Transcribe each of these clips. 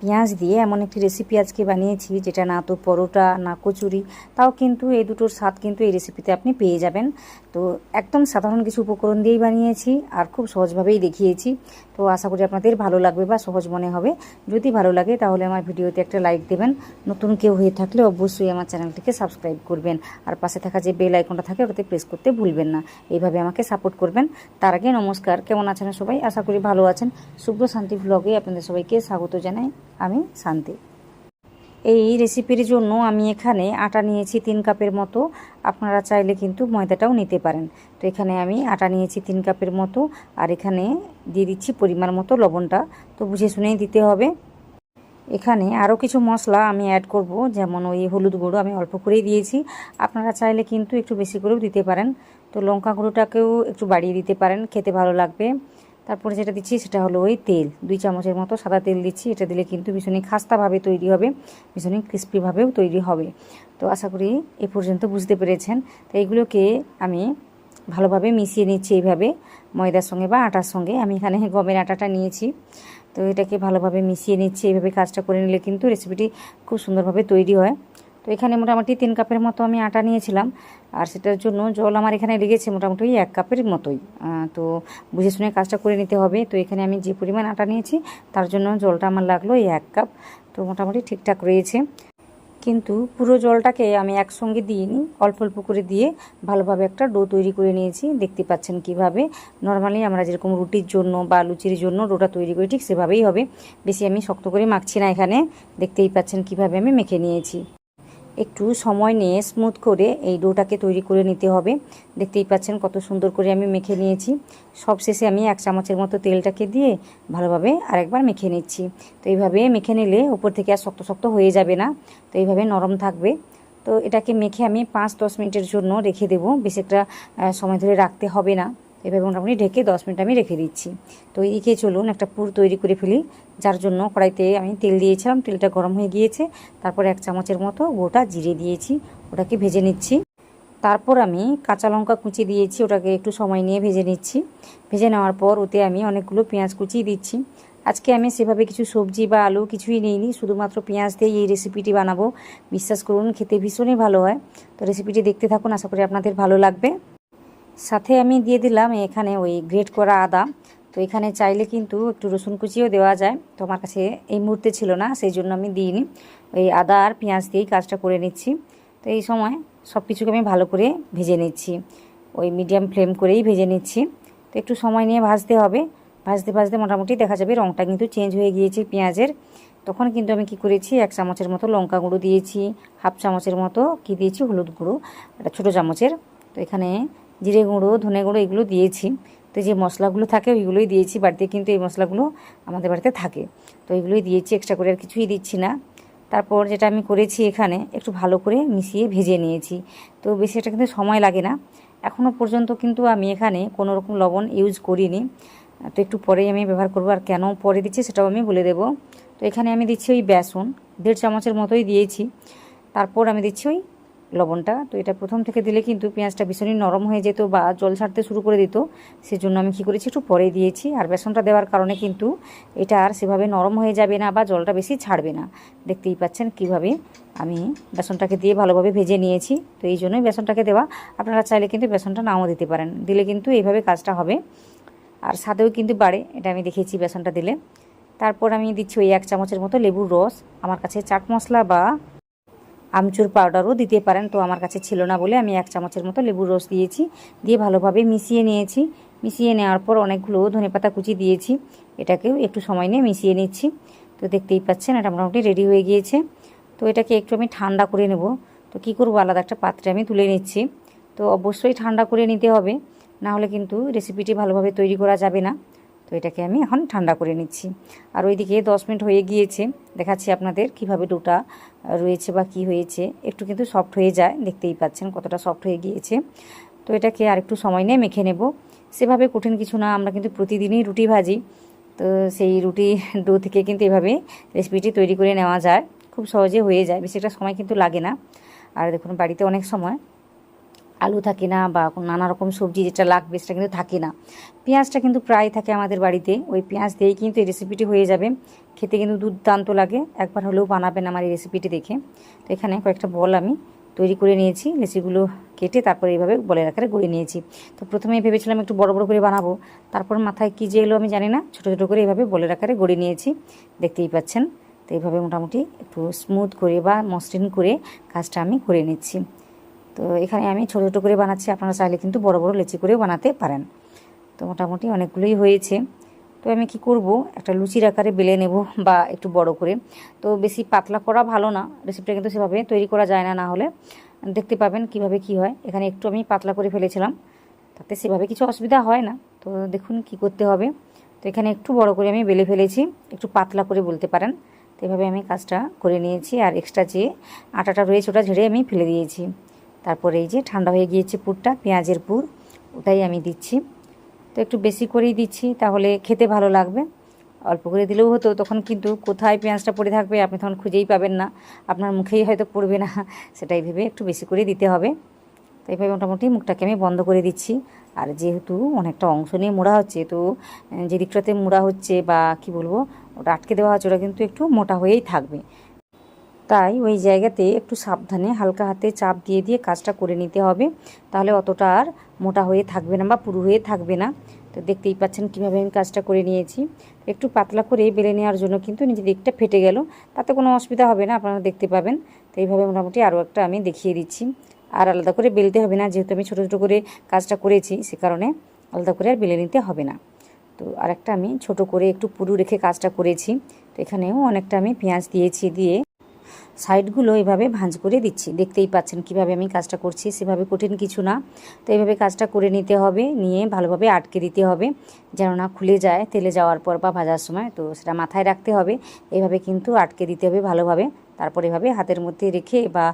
পেঁয়াজ দিয়ে এমন একটি রেসিপি আজকে বানিয়েছি যেটা না তো পরোটা না কচুরি, তাও কিন্তু এই দুটোর স্বাদ কিন্তু এই রেসিপিতে আপনি পেয়ে যাবেন। তো একদম সাধারণ কিছু উপকরণ দিয়েই বানিয়েছি আর খুব সহজভাবেই দেখিয়েছি। তো আশা করি আপনাদের ভালো লাগবে বা সহজ মনে হবে। যদি ভালো লাগে তাহলে আমার ভিডিওতে একটা লাইক দেবেন। নতুন কেউ হয়ে থাকলে অবশ্যই আমার চ্যানেলটিকে সাবস্ক্রাইব করবেন, আর পাশে থাকা যে বেল আইকনটা থাকে ওটাতে প্রেস করতে ভুলবেন না। এইভাবে আমাকে সাপোর্ট করবেন। তার আগে নমস্কার, কেমন আছেন সবাই? আশা করি ভালো আছেন। শুভ্র শান্তি ব্লগে আপনাদের সবাইকে স্বাগত জানাই। আমি শান্তি। এই রেসিপির জন্য আমি এখানে আটা নিয়েছি 3 কাপের মতো। আপনারা চাইলে কিন্তু ময়দাটাও নিতে পারেন। তো এখানে আমি আটা নিয়েছি 3 কাপের মতো, আর এখানে দিয়ে দিচ্ছি পরিমাণ মতো লবণটা। তো বুঝে শুনেই দিতে হবে। এখানে আরও কিছু মশলা আমি অ্যাড করব, যেমন ওই হলুদ গুঁড়ো আমি অল্প করেই দিয়েছি। আপনারা চাইলে কিন্তু একটু বেশি করেও দিতে পারেন। তো লঙ্কা গুঁড়োটাকেও একটু বাড়িয়ে দিতে পারেন, খেতে ভালো লাগবে। তারপরে যেটা দিচ্ছি সেটা হলো ওই তেল, 2 চামচের মতো সাদা তেল দিচ্ছি। এটা দিলে কিন্তু ভীষণই খাস্তাভাবে তৈরি হবে, ভীষণই ক্রিস্পিভাবেও তৈরি হবে। তো আশা করি এ পর্যন্ত বুঝতে পেরেছেন। তো এইগুলোকে আমি ভালোভাবে মিশিয়ে নিচ্ছি এইভাবে ময়দার সঙ্গে বা আটার সঙ্গে। আমি এখানে গমের আটাটা নিয়েছি। তো এটাকে ভালোভাবে মিশিয়ে নিচ্ছি। এইভাবে কাজটা করে নিলে কিন্তু রেসিপিটি খুব সুন্দরভাবে তৈরি হয়। তো এখানে মোটামুটি 3 কাপের মতো আমি আটা নিয়েছিলাম, আর সেটার জন্য জল আমার এখানে লেগেছে মোটামুটি 1 কাপের মতোই। তো বুঝে শুনে কাজটা করে নিতে হবে। তো এখানে আমি যে পরিমাণ আটা নিয়েছি তার জন্য জলটা আমার লাগলো এই 1 কাপ। তো মোটামুটি ঠিকঠাক রয়েছে। কিন্তু পুরো জলটাকে আমি একসঙ্গে দিইনি, অল্প অল্প করে দিয়ে ভালোভাবে একটা ডো তৈরি করে নিয়েছি। দেখতে পাচ্ছেন কিভাবে নর্মালি আমরা যেরকম রুটির জন্য বা লুচির জন্য ডোটা তৈরি করি ঠিক সেভাবেই হবে। বেশি আমি শক্ত করে মাখছি না এখানে। দেখতেই পাচ্ছেন কিভাবে আমি মেখে নিয়েছি। একটু সময় নিয়ে স্মুথ করে এই ডোটাকে তৈরি করে নিতে হবে। দেখতেই পাচ্ছেন কত সুন্দর করে আমি মেখে নিয়েছি। সবশেষে আমি 1 চামচের মতো তেলটাকে দিয়ে ভালোভাবে আরেকবার মেখে নিচ্ছি। তো এইভাবে মেখে নিলে উপর থেকে আর শক্ত শক্ত হয়ে যাবে না, তো এইভাবে নরম থাকবে। তো এটাকে মেখে আমি 5-10 মিনিটের জন্য রেখে দেবো। বেশি একটা সময় ধরে রাখতে হবে না। এভাবে মোটামুটি ঢেকে 10 মিনিট আমি রেখে দিচ্ছি। তো এদিকে চলুন একটা পুর তৈরি করে ফেলি, যার জন্য কড়াইতে আমি তেল দিয়েছিলাম। তেলটা গরম হয়ে গিয়েছে। তারপর 1 চামচের মতো গোটা জিরে দিয়েছি, ওটাকে ভেজে নিচ্ছি। তারপর আমি কাঁচা লঙ্কা কুচি দিয়েছি, ওটাকে একটু সময় নিয়ে ভেজে নিচ্ছি। ভেজে নেওয়ার পর ওতে আমি অনেকগুলো পেঁয়াজ কুচি দিচ্ছি। আজকে আমি সেভাবে কিছু সবজি বা আলু কিছুই নিইনি, শুধুমাত্র পেঁয়াজ দিয়ে এই রেসিপিটি বানাবো। বিশ্বাস করুন খেতে ভীষণই ভালো হয়। তো রেসিপিটি দেখতে থাকুন, আশা করি আপনাদের ভালো লাগবে। সাথে আমি দিয়ে দিলাম এখানে ওই গ্রেট করা আদা। তো এখানে চাইলে কিন্তু একটু রসুন কুচিও দেওয়া যায়, তো আমার কাছে এই মুহূর্তে ছিল না, সেই জন্য আমি দিইনি। ওই আদা আর পেঁয়াজ দিয়েই কাজটা করে নিচ্ছি। তো এই সময় সব কিছুকে আমি ভালো করে ভেজে নিচ্ছি, ওই মিডিয়াম ফ্লেম করেই ভেজে নিচ্ছি। তো একটু সময় নিয়ে ভাজতে হবে। ভাজতে ভাজতে মোটামুটি দেখা যাবে রঙটা কিন্তু চেঞ্জ হয়ে গিয়েছে পেঁয়াজের। তখন কিন্তু আমি কি করেছি, 1 চামচের মতো লঙ্কা গুঁড়ো দিয়েছি, 1/2 চামচের মতো কি দিয়েছি হলুদ গুঁড়ো, এটা ছোটো চামচের। তো এখানে জিরে গুঁড়ো, ধনে গুঁড়ো এগুলো দিয়েছি। তো যে মশলাগুলো থাকে ওইগুলোই দিয়েছি। বাড়িতে কিন্তু এই মশলাগুলো আমাদের বাড়িতে থাকে, তো এইগুলোই দিয়েছি, এক্সট্রা করে আর কিছুই দিচ্ছি না। তারপর যেটা আমি করেছি, এখানে একটু ভালো করে মিশিয়ে ভেজে নিয়েছি। তো বেশি এটা কিন্তু সময় লাগে না। এখনও পর্যন্ত কিন্তু আমি এখানে কোনো রকম লবণ ইউজ করিনি। তো একটু পরেই আমি ব্যবহার করব, আর কেন পরে দিচ্ছি সেটাও আমি বলে দেব। তো এখানে আমি দিচ্ছি ওই বেসন 1.5 চামচের মতোই দিয়েছি। তারপর আমি দিচ্ছি ওই লবণটা। তো এটা প্রথম থেকে দিলে কিন্তু পেঁয়াজটা ভীষণই নরম হয়ে যেত বা জল ছাড়তে শুরু করে দিত, সেজন্য আমি কী করেছি একটু পরে দিয়েছি। আর বেসনটা দেওয়ার কারণে কিন্তু এটা আর সেভাবে নরম হয়ে যাবে না বা জলটা বেশি ছাড়বে না। দেখতেই পাচ্ছেন কিভাবে আমি বেসনটাকে দিয়ে ভালোভাবে ভেজে নিয়েছি। তো এই জন্যই বেসনটাকে দেওয়া। আপনারা চাইলে কিন্তু বেসনটা নাও দিতে পারেন, দিলে কিন্তু এইভাবে কাজটা হবে আর স্বাদেও কিন্তু বাড়ে, এটা আমি দেখেছি বেসনটা দিলে। তারপর আমি দিচ্ছি ওই 1 চামচের মতো লেবুর রস। আমার কাছে চাট মশলা বা আমচুর পাউডারও দিতে পারেন, তো আমার কাছে ছিল না বলে আমি 1 চামচের মতো লেবুর রস দিয়েছি। দিয়ে ভালোভাবে মিশিয়ে নিয়েছি। মিশিয়ে নেওয়ার পর অনেকগুলো ধনেপাতা কুচি দিয়েছি, এটাকেও একটু সময় নিয়ে মিশিয়ে নিচ্ছি। তো দেখতেই পাচ্ছেন এটা মোটামুটি রেডি হয়ে গিয়েছে। তো এটাকে একটু আমি ঠান্ডা করে নেব। তো কী করবো, আলাদা একটা পাত্রে আমি তুলে নিচ্ছি। তো অবশ্যই ঠান্ডা করে নিতে হবে, না হলে কিন্তু রেসিপিটি ভালোভাবে তৈরি করা যাবে না। তো এটাকে আমি এখন ঠান্ডা করে নিচ্ছি। আর ওইদিকে 10 মিনিট হয়ে গিয়েছে, দেখাচ্ছি আপনাদের কিভাবে ডোটা রয়েছে বা কি হয়েছে। একটু কিন্তু সফট হয়ে যায়, দেখতেই পাচ্ছেন কতটা সফট হয়ে গিয়েছে। তো এটাকে আর একটু সময় নিয়ে মেখে নেব। সেভাবে কঠিন কিছু না, আমরা কিন্তু প্রতিদিনই রুটি ভাজি। তো সেই রুটি ডো থেকে কিন্তু এভাবে রেসিপিটি তৈরি করে নেওয়া যায়, খুব সহজে হয়ে যায়, বেশি একটা সময় কিন্তু লাগে না। আর দেখুন বাড়িতে অনেক সময় আলু থাকে না বা নানা রকম সবজি যেটা লাগবে সেটা কিন্তু থাকে না। পেঁয়াজটা কিন্তু প্রায় থাকে আমাদের বাড়িতে, ওই পেঁয়াজ দিয়েই কিন্তু এই রেসিপিটি হয়ে যাবে। খেতে কিন্তু দুর্দান্ত লাগে, একবার হলেও বানাবেন আমার এই রেসিপিটি দেখে। তো এখানে কয়েকটা বল আমি তৈরি করে নিয়েছি, লেচিগুলো কেটে তারপরে এইভাবে বলের আকারে গড়ে নিয়েছি। তো প্রথমেই ভেবেছিলাম একটু বড় বড় করে বানাবো, তারপর মাথায় কী যে এলো আমি জানি না, ছোটো ছোটো করে এইভাবে বলের আকারে গড়ে নিয়েছি, দেখতেই পাচ্ছেন। তো এইভাবে মোটামুটি একটু স্মুথ করে বা মসৃণ করে কাজটা আমি করে নিচ্ছি। তো এখানে আমি ছোটো ছোটো করে বানাচ্ছি, আপনারা চাইলে কিন্তু বড় বড় লেচি করেও বানাতে পারেন। তো মোটামুটি অনেকগুলোই হয়েছে। তো আমি কি করব, একটা লুচির আকারে বেলে নেব বা একটু বড় করে। তো বেশি পাতলা করা ভালো না, রেসিপিটা কিন্তু সেভাবে তৈরি করা যায় না, না হলে দেখতে পাবেন কিভাবে কি হয়। এখানে একটু আমি পাতলা করে ফেলেছিলাম, তাতে সেভাবে কিছু অসুবিধা হয় না। তো দেখুন কি করতে হবে। তো এখানে একটু বড় করে আমি বেলে ফেলেছি, একটু পাতলা করে বলতে পারেন। তো এভাবে আমি কাজটা করে নিয়েছি, আর এক্সট্রা যে আটাটা রয়েছে ওটা ঝেড়ে আমি ফেলে দিয়েছি। তারপরে এই যে ঠান্ডা হয়ে গিয়েছে পুরটা, পেঁয়াজের পুর, ওটাই আমি দিচ্ছি। তো একটু বেশি করেই দিচ্ছি, তাহলে খেতে ভালো লাগবে। অল্প করে দিলেও হতো, তখন কিন্তু কোথায় পেঁয়াজটা পড়ে থাকবে আপনি তখন খুঁজেই পাবেন না, আপনার মুখেই হয়তো পড়বে না, সেটাই ভেবে একটু বেশি করে দিতে হবে। তো এইভাবে মোটামুটি মুখটাকে আমি বন্ধ করে দিচ্ছি। আর যেহেতু অনেকটা অংশ নিয়ে মোড়া হচ্ছে, তো যে দিকটাতে মোড়া হচ্ছে বা কি বলবো ওটা আটকে দেওয়া হচ্ছে, ওটা কিন্তু একটু মোটা হয়েই থাকবে। তাই ওই জায়গাতে একটু সাবধানে হালকা হাতে চাপ দিয়ে দিয়ে কাজটা করে নিতে হবে, তাহলে অতটা আর মোটা হয়ে থাকবে না বা পুরু হয়ে থাকবে না। তো দেখতেই পাচ্ছেন কীভাবে আমি কাজটা করে নিয়েছি। একটু পাতলা করে বেলে নেওয়ার জন্য কিন্তু নিজের দিকটা ফেটে গেল, তাতে কোনো অসুবিধা হবে না, আপনারা দেখতে পাবেন। তো এইভাবে মোটামুটি আরও একটা আমি দেখিয়ে দিচ্ছি। আর আলাদা করে বেলতে হবে না, যেহেতু আমি ছোটো ছোটো করে কাজটা করেছি সে কারণে আলাদা করে আর বেলে নিতে হবে না। তো আরেকটা আমি ছোট করে একটু পুরু রেখে কাজটা করেছি। তো এখানেও অনেকটা আমি পেঁয়াজ দিয়েছি, দিয়ে সাইডগুলো এভাবে ভাঁজ করে দিচ্ছি। দেখতেই পাচ্ছেন কিভাবে আমি কাজটা করছি, সেভাবে কঠিন কিছু না। তো এইভাবে কাজটা করে নিতে হবে, নিয়ে ভালোভাবে আটকে দিতে হবে যেন না খুলে যায় তেলে যাওয়ার পর বা ভাজার সময়। তো সেটা মাথায় রাখতে হবে, এইভাবে কিন্তু আটকে দিতে হবে ভালোভাবে। তারপর এভাবে হাতের মধ্যে রেখে বা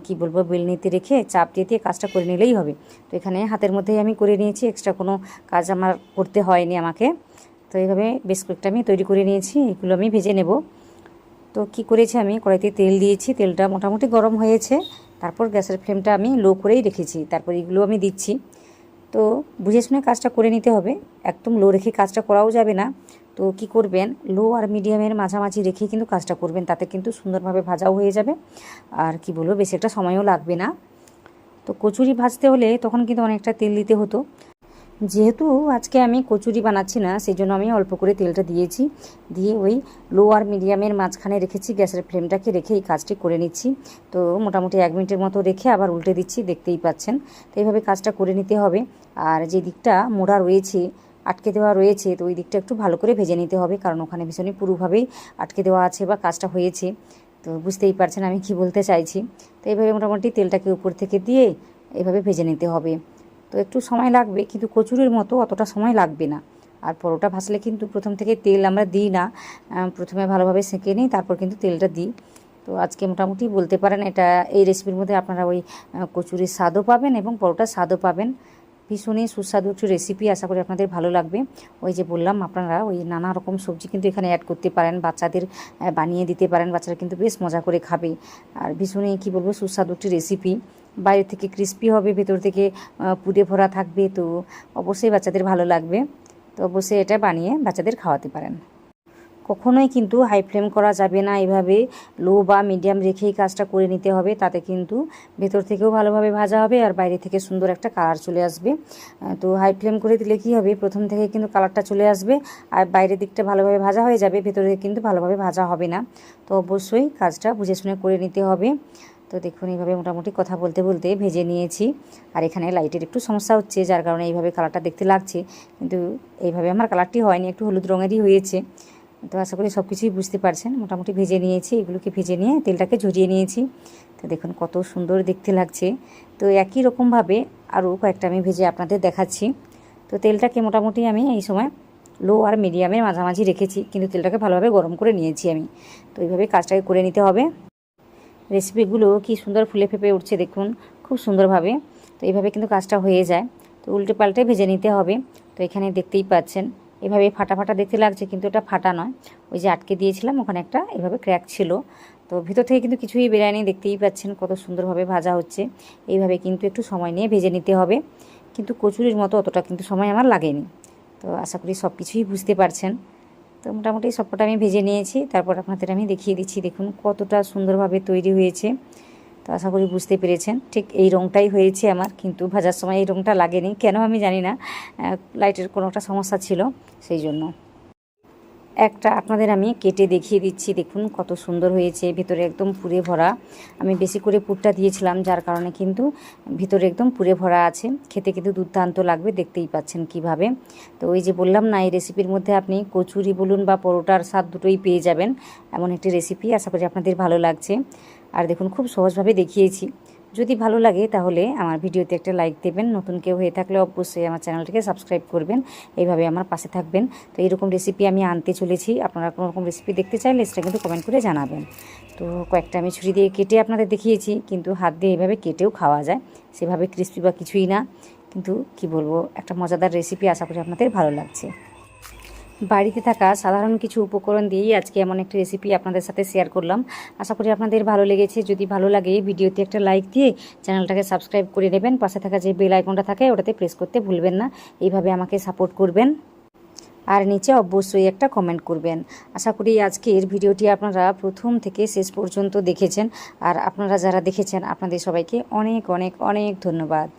কি বলবো বেলনিতে রেখে চাপ দিয়ে দিয়ে কাজটা করে নিলেই হবে। তো এখানে হাতের মধ্যেই আমি করে নিয়েছি, এক্সট্রা কোনো কাজ আমার করতে হয়নি আমাকে। তো এইভাবে বেশ কয়েকটা আমি তৈরি করে নিয়েছি, এগুলো আমি ভেজে নেব। তো কি করেছি, আমি কড়াইতে তেল দিয়েছি, তেলটা মোটামুটি গরম হয়েছে, তারপর গ্যাসের ফ্লেমটা আমি লো করেই রেখেছি, তারপর এগুলো আমি দিচ্ছি। তো বুঝে শুনে কাজটা করে নিতে হবে, একদম লো রেখে কাজটা করাও যাবে না। তো কি করবেন, লো আর মিডিয়ামের মাঝামাঝি রেখে কিন্তু কাজটা করবেন, তাতে কিন্তু সুন্দরভাবে ভাজাও হয়ে যাবে, আর কি বলবো বেশি একটা সময়ও লাগবে না। তো কচুরি ভাজতে হলে তখন কিন্তু অনেকটা তেল দিতে হতো, যেহেতু আজকে আমি কচুরি বানাচ্ছি না সেই জন্য আমি অল্প করে তেলটা দিয়েছি, দিয়ে ওই লো আর মিডিয়ামের মাঝখানে রেখেছি, গ্যাসের ফ্লেমটাকে রেখে এই কাজটি করে নিচ্ছি। তো মোটামুটি 1 মিনিটের মতো রেখে আবার উল্টে দিচ্ছি, দেখতেই পাচ্ছেন। তো এইভাবে কাজটা করে নিতে হবে। আর যে দিকটা মোড়া রয়েছে, আটকে দেওয়া রয়েছে, তো ওই দিকটা একটু ভালো করে ভেজে নিতে হবে, কারণ ওখানে ভীষণই পুরোভাবেই আটকে দেওয়া আছে বা কাজটা হয়েছে। তো বুঝতেই পারছেন আমি কি বলতে চাইছি। তো এইভাবে মোটামুটি তেলটাকে উপর থেকে দিয়ে এইভাবে ভেজে নিতে হবে। তো একটু সময় লাগবে, কিন্তু কচুরির মতো অতটা সময় লাগবে না। আর পরোটা ভাজলে কিন্তু প্রথম থেকে তেল আমরা দিই না, প্রথমে ভালোভাবে সেঁকে নিই, তারপর কিন্তু তেলটা দিই। তো আজকে মোটামুটি বলতে পারেন এটা এই রেসিপির মধ্যে আপনারা ওই কচুরির স্বাদও পাবেন এবং পরোটার স্বাদও পাবেন। ভীষণই সুস্বাদু একটু রেসিপি, আশা করি আপনাদের ভালো লাগবে। ওই যে বললাম আপনারা ওই নানা রকম সবজি কিন্তু এখানে অ্যাড করতে পারেন, বাচ্চাদের বানিয়ে দিতে পারেন, বাচ্চারা কিন্তু বেশ মজা করে খাবে। আর ভীষণই কী বলবো সুস্বাদু একটি রেসিপি, বাইরে থেকে ক্রিস্পি হবে, ভেতর থেকে পুড়ে ভরা থাকবে, তো অবশ্যই বাচ্চাদের ভালো লাগবে। তো অবশ্যই এটা বানিয়ে বাচ্চাদের খাওয়াতে পারেন। কখনোই কিন্তু হাই ফ্লেম করা যাবে না, এভাবে লো বা মিডিয়াম রেখেই কাজটা করে নিতে হবে, তাতে কিন্তু ভেতর থেকেও ভালোভাবে ভাজা হবে আর বাইরে থেকে সুন্দর একটা কালার চলে আসবে। তো হাই ফ্লেম করে দিলে কি হবে, প্রথম থেকে কিন্তু কালারটা চলে আসবে আর বাইরের দিকটা ভালোভাবে ভাজা হয়ে যাবে, ভেতরে কিন্তু ভালোভাবে ভাজা হবে না। তো অবশ্যই কাজটা বুঝে শুনে করে নিতে হবে। তো দেখুন এইভাবে মোটামুটি কথা বলতে বলতে ভেজে নিয়েছি। আর এখানে লাইটের একটু সমস্যা হচ্ছে, যার কারণে এইভাবে কালারটা দেখতে লাগছে, কিন্তু এইভাবে আমার কালারটি হয়নি, একটু হলুদ রঙেরই হয়েছে। তো আশা করি সব কিছুই বুঝতে পারছেন। মোটামুটি ভেজে নিয়েছি, এগুলোকে ভেজে নিয়ে তেলটাকে ঝরিয়ে নিয়েছি। তো দেখুন কত সুন্দর দেখতে লাগছে। তো একই রকমভাবে আরও কয়েকটা আমি ভেজে আপনাদের দেখাচ্ছি। তো তেলটাকে মোটামুটি আমি এই সময় লো আর মিডিয়ামের মাঝামাঝি রেখেছি, কিন্তু তেলটাকে ভালোভাবে গরম করে নিয়েছি আমি। তো এইভাবে কাজটাকে করে নিতে হবে। রেসিপিগুলো কি সুন্দর ফুলে ফেপে উঠছে দেখুন, খুব সুন্দরভাবে। তো এইভাবে কিন্তু কাজটা হয়ে যায়। তো উল্টে পাল্টে ভেজে নিতে হবে। তো এখানে দেখতেই পাচ্ছেন এভাবে ফাটা ফাটা দেখতে লাগছে, কিন্তু এটা ফাটা নয়। ওই যে আটকে দিয়েছিলাম ওখানে একটা এভাবে ক্র্যাক ছিল। তো ভিতর থেকে কিন্তু কিছুই বেরায়নি, দেখতেই পাচ্ছেন কত সুন্দরভাবে ভাজা হচ্ছে। এইভাবে কিন্তু একটু সময় নিয়ে ভেজে নিতে হবে, কিন্তু কচুরির মতো অতটা কিন্তু সময় আমার লাগেনি। তো আশা করি সব কিছুই বুঝতে পারছেন। তো মোটামুটি সবকটা আমি ভেজে নিয়েছি, তারপর আপনাদের আমি দেখিয়ে দিচ্ছি, দেখুন কতটা সুন্দরভাবে তৈরি হয়েছে। তো আশা করি বুঝতে পেরেছেন, ঠিক এই রঙটাই হয়েছে আমার, কিন্তু ভাজার সময় এই রঙটা লাগেনি, কেন আমি জানি না, লাইটের কোনো একটা সমস্যা ছিল সেই জন্য। একটা আপনাদের আমি কেটে দেখিয়ে দিচ্ছি, দেখুন কত সুন্দর হয়েছে, ভিতরে একদম পুরে ভরা। আমি বেশি করে পুরটা দিয়েছিলাম, যার কারণে কিন্তু ভিতরে একদম পুরে ভরা আছে। খেতে কিন্তু দুর্দান্ত লাগবে, দেখতেই পাচ্ছেন কিভাবে। তো ওই যে বললাম না, এই রেসিপির মধ্যে আপনি কচুরি বলুন বা পরোটার স্বাদ দুটোই পেয়ে যাবেন, এমন একটি রেসিপি। আশা করি আপনাদের ভালো লাগছে। আর দেখুন খুব সহজভাবে দেখিয়েছি। যদি ভালো লাগে তাহলে আমার ভিডিওতে একটা লাইক দেবেন, নতুন কেউ হয়ে থাকলে অবশ্যই আমার চ্যানেলটিকে সাবস্ক্রাইব করবেন, এইভাবে আমার পাশে থাকবেন। তো এইরকম রেসিপি আমি আনতে চলেছি, আপনারা কোনো রকম রেসিপি দেখতে চাইলে সেটা কিন্তু কমেন্ট করে জানাবেন। তো কয়েকটা আমি ছুরি দিয়ে কেটে আপনাদের দেখিয়েছি, কিন্তু হাত দিয়ে এইভাবে কেটেও খাওয়া যায়, সেভাবে ক্রিস্পি বা কিছুই না। কিন্তু কি বলবো, একটা মজাদার রেসিপি, আশা করি আপনাদের ভালো লাগছে। বাড়িতে থাকা সাধারণ কিছু উপকরণ দিয়েই আজকে এমন একটি রেসিপি আপনাদের সাথে শেয়ার করলাম। আশা করি আপনাদের ভালো লেগেছে। যদি ভালো লাগে ভিডিওতে একটা লাইক দিয়ে চ্যানেলটাকে সাবস্ক্রাইব করে নেবেন। পাশে থাকা যে বেল আইকনটা থাকে ওটাতে প্রেস করতে ভুলবেন না। এইভাবে আমাকে সাপোর্ট করবেন, আর নিচে অবশ্যই একটা কমেন্ট করবেন। আশা করি আজকের ভিডিওটি আপনারা প্রথম থেকে শেষ পর্যন্ত দেখেছেন, আর আপনারা যারা দেখেছেন আপনাদের সবাইকে অনেক অনেক অনেক ধন্যবাদ।